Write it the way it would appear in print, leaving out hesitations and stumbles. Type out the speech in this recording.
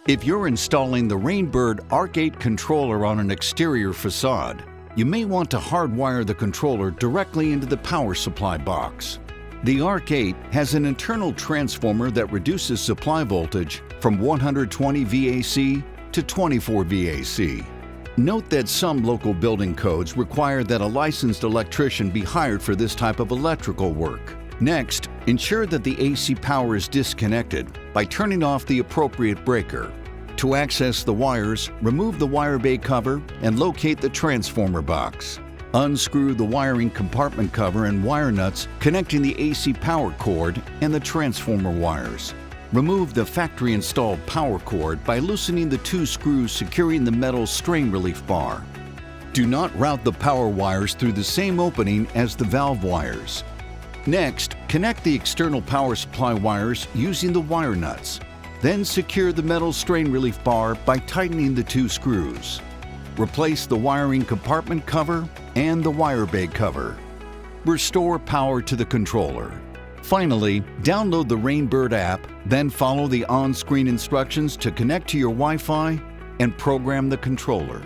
If you're installing the Rainbird ARC8 controller on an exterior facade, you may want to hardwire the controller directly into the power supply box. The ARC8 has an internal transformer that reduces supply voltage from 120 VAC to 24 VAC. Note that some local building codes require that a licensed electrician be hired for this type of electrical work. Next, ensure that the AC power is disconnected by turning off the appropriate breaker. To access the wires, remove the wire bay cover and locate the transformer box. Unscrew the wiring compartment cover and wire nuts connecting the AC power cord and the transformer wires. Remove the factory-installed power cord by loosening the 2 screws securing the metal strain relief bar. Do not route the power wires through the same opening as the valve wires. Next, connect the external power supply wires using the wire nuts. Then secure the metal strain relief bar by tightening the 2 screws. Replace the wiring compartment cover and the wire bay cover. Restore power to the controller. Finally, download the Rainbird app, then follow the on-screen instructions to connect to your Wi-Fi and program the controller.